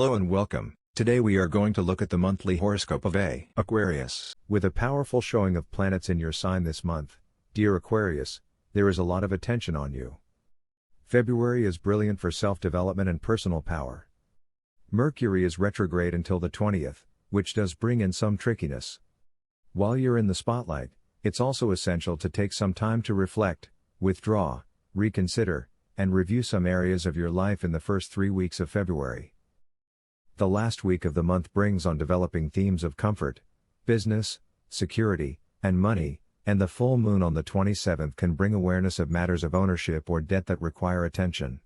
Hello and welcome. Today we are going to look at the monthly horoscope of Aquarius. With a powerful showing of planets in your sign this month, dear Aquarius, there is a lot of attention on you. February is brilliant for self-development and personal power. Mercury is retrograde until the 20th, which does bring in some trickiness. While you're in the spotlight, it's also essential to take some time to reflect, withdraw, reconsider, and review some areas of your life in the first 3 weeks of February. The last week of the month brings on developing themes of comfort, business, security, and money, and the full moon on the 27th can bring awareness of matters of ownership or debt that require attention.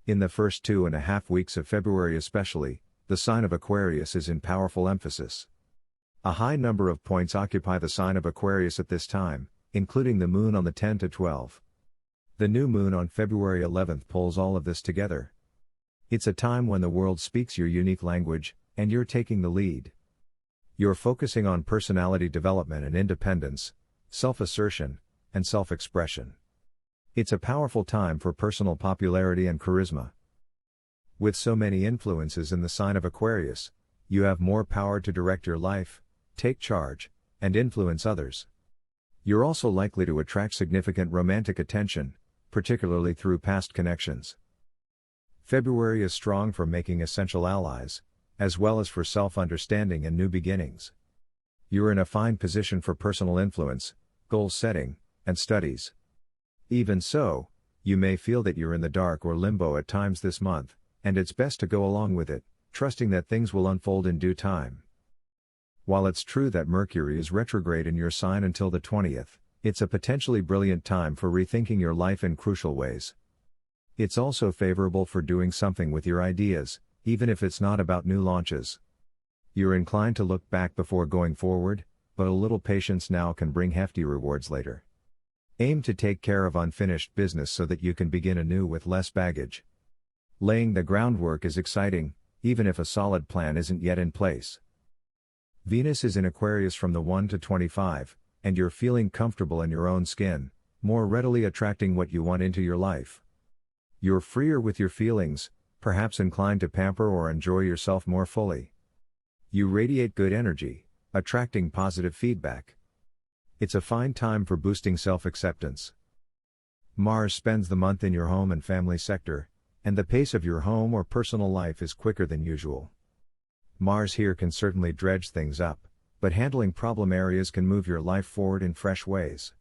In the first 2.5 weeks of February especially, the sign of Aquarius is in powerful emphasis. A high number of points occupy the sign of Aquarius at this time, including the moon on the 10 to 12. The new moon on February 11th pulls all of this together. It's a time when the world speaks your unique language, and you're taking the lead. You're focusing on personality development and independence, self-assertion, and self-expression. It's a powerful time for personal popularity and charisma. With so many influences in the sign of Aquarius, you have more power to direct your life, take charge, and influence others. You're also likely to attract significant romantic attention, particularly through past connections. February is strong for making essential allies, as well as for self-understanding and new beginnings. You're in a fine position for personal influence, goal setting, and studies. Even so, you may feel that you're in the dark or limbo at times this month, and it's best to go along with it, trusting that things will unfold in due time. While it's true that Mercury is retrograde in your sign until the 20th, it's a potentially brilliant time for rethinking your life in crucial ways. It's also favorable for doing something with your ideas, even if it's not about new launches. You're inclined to look back before going forward, but a little patience now can bring hefty rewards later. Aim to take care of unfinished business so that you can begin anew with less baggage. Laying the groundwork is exciting, even if a solid plan isn't yet in place. Venus is in Aquarius from the 1 to 25, and you're feeling comfortable in your own skin, more readily attracting what you want into your life. You're freer with your feelings, perhaps inclined to pamper or enjoy yourself more fully. You radiate good energy, attracting positive feedback. It's a fine time for boosting self-acceptance. Mars spends the month in your home and family sector, and the pace of your home or personal life is quicker than usual. Mars here can certainly dredge things up, but handling problem areas can move your life forward in fresh ways.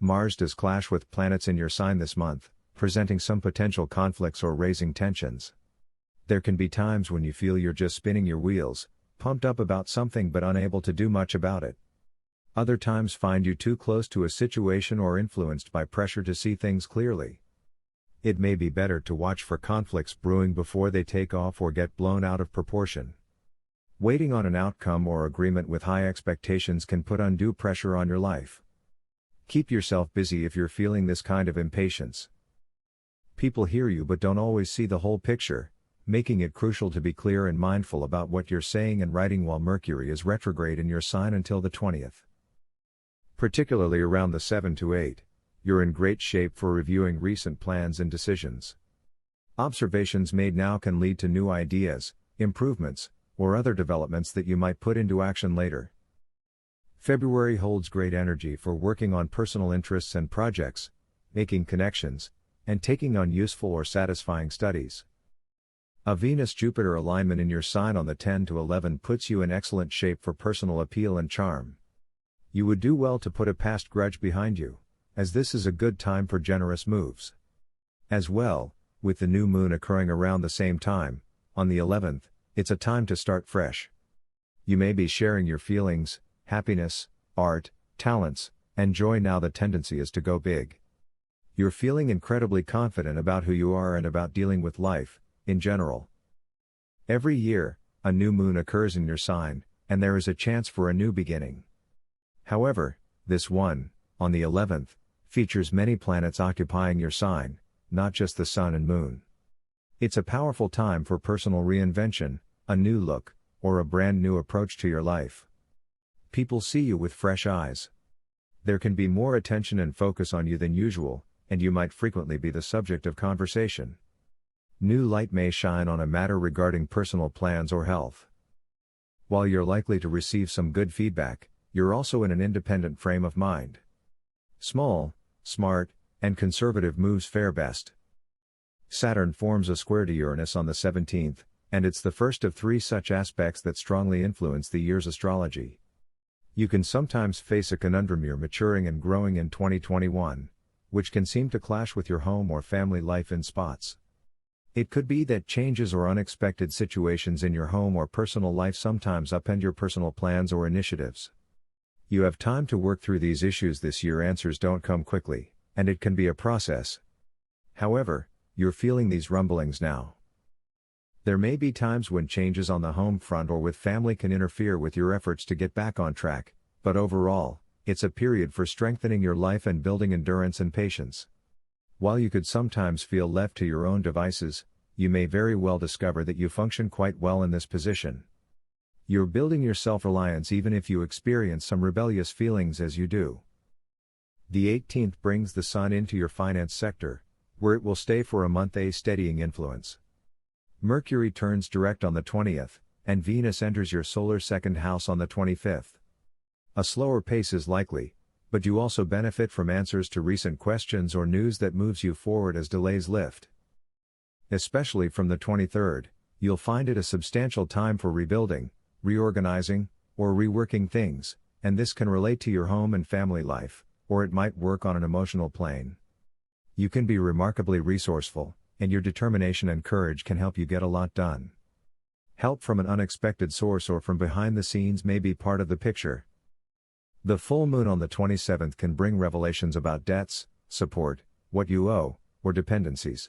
Mars does clash with planets in your sign this month, presenting some potential conflicts or raising tensions. There can be times when you feel you're just spinning your wheels, pumped up about something but unable to do much about it. Other times find you too close to a situation or influenced by pressure to see things clearly. It may be better to watch for conflicts brewing before they take off or get blown out of proportion. Waiting on an outcome or agreement with high expectations can put undue pressure on your life. Keep yourself busy if you're feeling this kind of impatience. People hear you but don't always see the whole picture, making it crucial to be clear and mindful about what you're saying and writing while Mercury is retrograde in your sign until the 20th. Particularly around the 7 to 8, you're in great shape for reviewing recent plans and decisions. Observations made now can lead to new ideas, improvements, or other developments that you might put into action later. February holds great energy for working on personal interests and projects, making connections, and taking on useful or satisfying studies. A Venus-Jupiter alignment in your sign on the 10 to 11 puts you in excellent shape for personal appeal and charm. You would do well to put a past grudge behind you, as this is a good time for generous moves. As well, with the new moon occurring around the same time, on the 11th, it's a time to start fresh. You may be sharing your feelings, happiness, art, talents, and joy now. The tendency is to go big. You're feeling incredibly confident about who you are and about dealing with life, in general. Every year, a new moon occurs in your sign, and there is a chance for a new beginning. However, this one, on the 11th, features many planets occupying your sign, not just the sun and moon. It's a powerful time for personal reinvention, a new look, or a brand new approach to your life. People see you with fresh eyes. There can be more attention and focus on you than usual, and you might frequently be the subject of conversation. New light may shine on a matter regarding personal plans or health. While you're likely to receive some good feedback, you're also in an independent frame of mind. Small, smart, and conservative moves fare best. Saturn forms a square to Uranus on the 17th, and it's the first of 3 such aspects that strongly influence the year's astrology. You can sometimes face a conundrum you're maturing and growing in 2021, which can seem to clash with your home or family life in spots. It could be that changes or unexpected situations in your home or personal life sometimes upend your personal plans or initiatives. You have time to work through these issues this year. Answers don't come quickly, and it can be a process. However, you're feeling these rumblings now. There may be times when changes on the home front or with family can interfere with your efforts to get back on track, but overall, it's a period for strengthening your life and building endurance and patience. While you could sometimes feel left to your own devices, you may very well discover that you function quite well in this position. You're building your self-reliance even if you experience some rebellious feelings as you do. The 18th brings the Sun into your finance sector, where it will stay for a month, a steadying influence. Mercury turns direct on the 20th, and Venus enters your solar second house on the 25th. A slower pace is likely, but you also benefit from answers to recent questions or news that moves you forward as delays lift. Especially from the 23rd, you'll find it a substantial time for rebuilding, reorganizing, or reworking things, and this can relate to your home and family life, or it might work on an emotional plane. You can be remarkably resourceful, and your determination and courage can help you get a lot done. Help from an unexpected source or from behind the scenes may be part of the picture. The full moon on the 27th can bring revelations about debts, support, what you owe, or dependencies.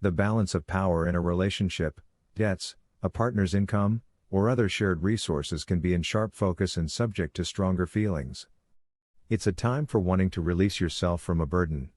The balance of power in a relationship, debts, a partner's income, or other shared resources can be in sharp focus and subject to stronger feelings. It's a time for wanting to release yourself from a burden,